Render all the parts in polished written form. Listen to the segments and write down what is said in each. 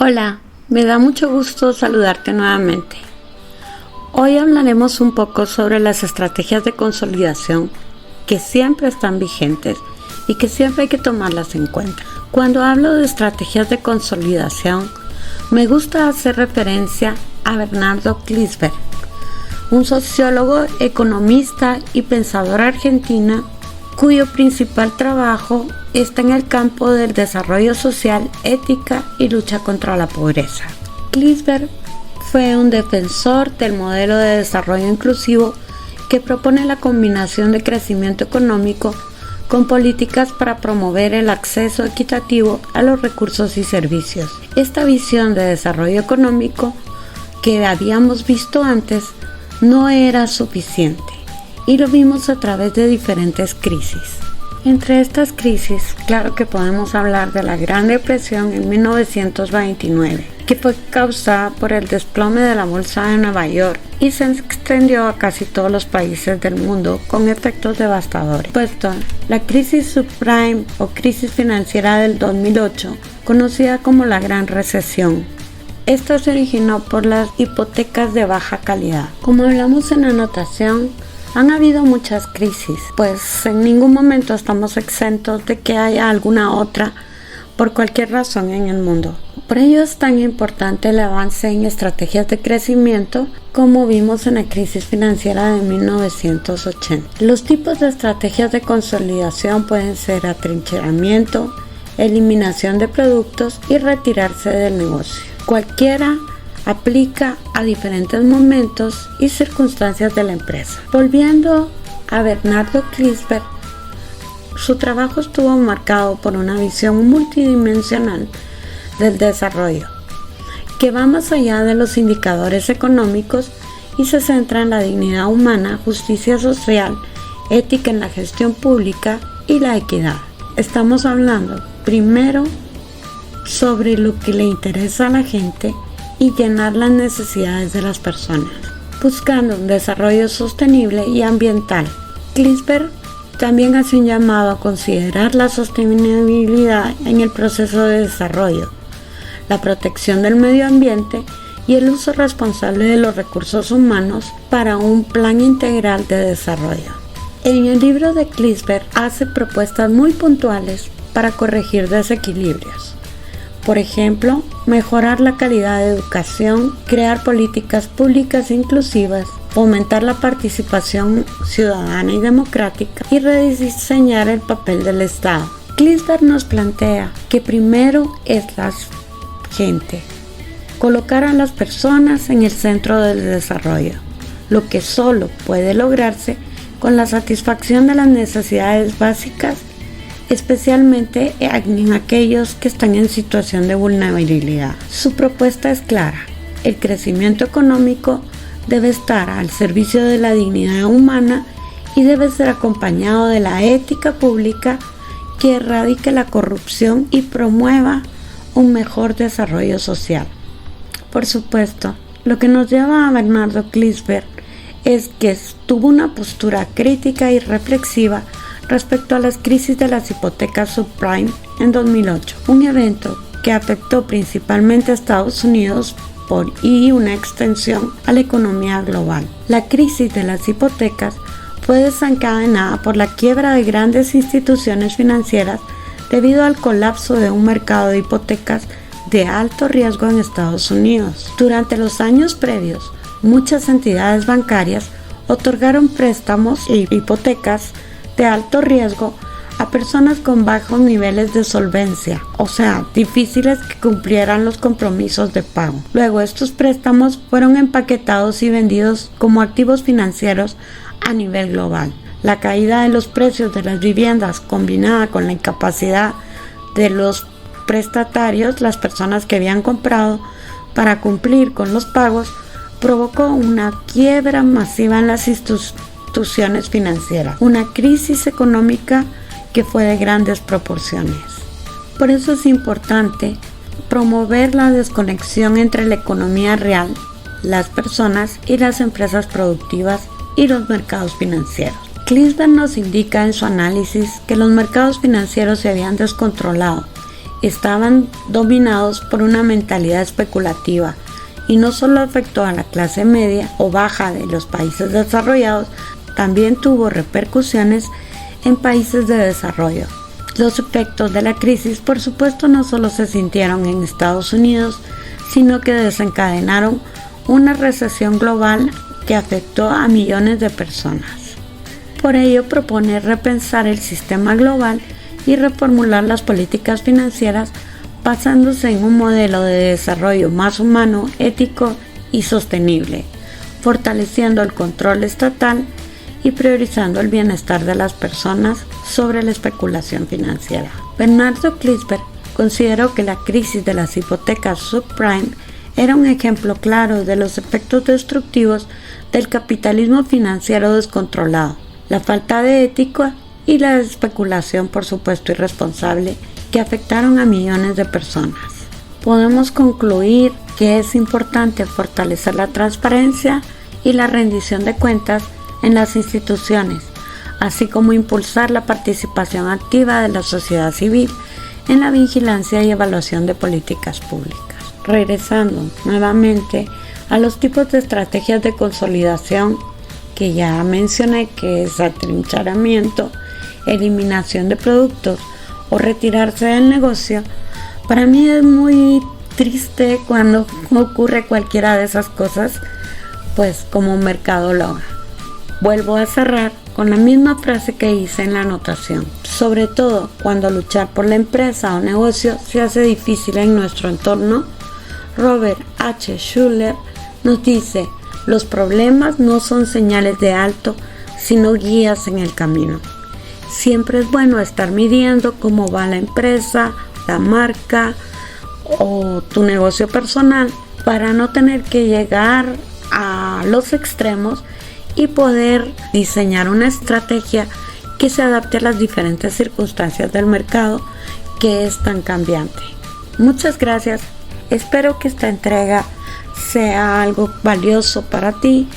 Hola, me da mucho gusto saludarte nuevamente. Hoy hablaremos un poco sobre las estrategias de consolidación que siempre están vigentes y que siempre hay que tomarlas en cuenta. Cuando hablo de estrategias de consolidación, me gusta hacer referencia a Bernardo Klinsberg, un sociólogo, economista y pensador argentino cuyo principal trabajo está en el campo del desarrollo social, ética y lucha contra la pobreza. Klinsberg fue un defensor del modelo de desarrollo inclusivo que propone la combinación de crecimiento económico con políticas para promover el acceso equitativo a los recursos y servicios. Esta visión de desarrollo económico que habíamos visto antes no era suficiente y lo vimos a través de diferentes crisis. Entre estas crisis, claro que podemos hablar de la Gran Depresión en 1929, que fue causada por el desplome de la Bolsa de Nueva York y se extendió a casi todos los países del mundo con efectos devastadores. Puesto la crisis subprime o crisis financiera del 2008, conocida como la Gran Recesión. Esta se originó por las hipotecas de baja calidad. Como hablamos en la anotación, han habido muchas crisis, pues en ningún momento estamos exentos de que haya alguna otra por cualquier razón en el mundo. Por ello es tan importante el avance en estrategias de crecimiento como vimos en la crisis financiera de 1980. Los tipos de estrategias de consolidación pueden ser atrincheramiento, eliminación de productos y retirarse del negocio. Cualquiera aplica a diferentes momentos y circunstancias de la empresa. Volviendo a Bernardo Klinsberg, su trabajo estuvo marcado por una visión multidimensional del desarrollo, que va más allá de los indicadores económicos y se centra en la dignidad humana, justicia social, ética en la gestión pública y la equidad. Estamos hablando primero sobre lo que le interesa a la gente y llenar las necesidades de las personas, buscando un desarrollo sostenible y ambiental. Klinsberg también hace un llamado a considerar la sostenibilidad en el proceso de desarrollo, la protección del medio ambiente y el uso responsable de los recursos humanos para un plan integral de desarrollo. En el libro de Klinsberg hace propuestas muy puntuales para corregir desequilibrios. Por ejemplo, mejorar la calidad de educación, crear políticas públicas inclusivas, fomentar la participación ciudadana y democrática y rediseñar el papel del Estado. Klinsberg nos plantea que primero es la gente, colocar a las personas en el centro del desarrollo, lo que solo puede lograrse con la satisfacción de las necesidades básicas, especialmente en aquellos que están en situación de vulnerabilidad. Su propuesta es clara: el crecimiento económico debe estar al servicio de la dignidad humana y debe ser acompañado de la ética pública que erradique la corrupción y promueva un mejor desarrollo social. Por supuesto, lo que nos lleva a Bernardo Klinsberg es que tuvo una postura crítica y reflexiva respecto a las crisis de las hipotecas subprime en 2008, un evento que afectó principalmente a Estados Unidos y una extensión a la economía global. La crisis de las hipotecas fue desencadenada por la quiebra de grandes instituciones financieras debido al colapso de un mercado de hipotecas de alto riesgo en Estados Unidos. Durante los años previos, muchas entidades bancarias otorgaron préstamos e hipotecas de alto riesgo a personas con bajos niveles de solvencia, o sea, difíciles que cumplieran los compromisos de pago. Luego, estos préstamos fueron empaquetados y vendidos como activos financieros a nivel global. La caída de los precios de las viviendas, combinada con la incapacidad de los prestatarios, las personas que habían comprado, para cumplir con los pagos, provocó una quiebra masiva en las instituciones financieras, una crisis económica que fue de grandes proporciones. Por eso es importante promover la desconexión entre la economía real, las personas y las empresas productivas y los mercados financieros. Klinsberg nos indica en su análisis que los mercados financieros se habían descontrolado estaban dominados por una mentalidad especulativa y no solo afectó a la clase media o baja de los países desarrollados, también tuvo repercusiones en países de desarrollo. Los efectos de la crisis, por supuesto, no solo se sintieron en Estados Unidos, sino que desencadenaron una recesión global que afectó a millones de personas. Por ello, propone repensar el sistema global y reformular las políticas financieras basándose en un modelo de desarrollo más humano, ético y sostenible, fortaleciendo el control estatal y priorizando el bienestar de las personas sobre la especulación financiera. Bernardo Klinsberg consideró que la crisis de las hipotecas subprime era un ejemplo claro de los efectos destructivos del capitalismo financiero descontrolado, la falta de ética y la especulación, por supuesto, irresponsable que afectaron a millones de personas. Podemos concluir que es importante fortalecer la transparencia y la rendición de cuentas en las instituciones, así como impulsar la participación activa de la sociedad civil en la vigilancia y evaluación de políticas públicas. Regresando nuevamente a los tipos de estrategias de consolidación que ya mencioné, que es atrincheramiento, eliminación de productos o retirarse del negocio, para mí es muy triste cuando ocurre cualquiera de esas cosas, pues como mercadóloga. Vuelvo a cerrar con la misma frase que hice en la anotación, sobre todo cuando luchar por la empresa o negocio se hace difícil en nuestro entorno. Robert H. Schuller nos dice: los problemas no son señales de alto, sino guías en el camino. Siempre es bueno estar midiendo cómo va la empresa, la marca o tu negocio personal para no tener que llegar a los extremos y poder diseñar una estrategia que se adapte a las diferentes circunstancias del mercado, que es tan cambiante. Muchas gracias. Espero que esta entrega sea algo valioso para ti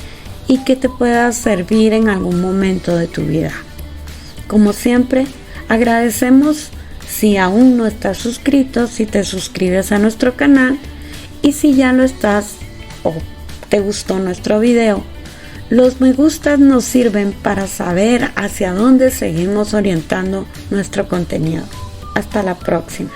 y que te pueda servir en algún momento de tu vida. Como siempre, agradecemos si aún no estás suscrito, si te suscribes a nuestro canal, y si ya lo estás o te gustó nuestro video. Los me gustas nos sirven para saber hacia dónde seguimos orientando nuestro contenido. Hasta la próxima.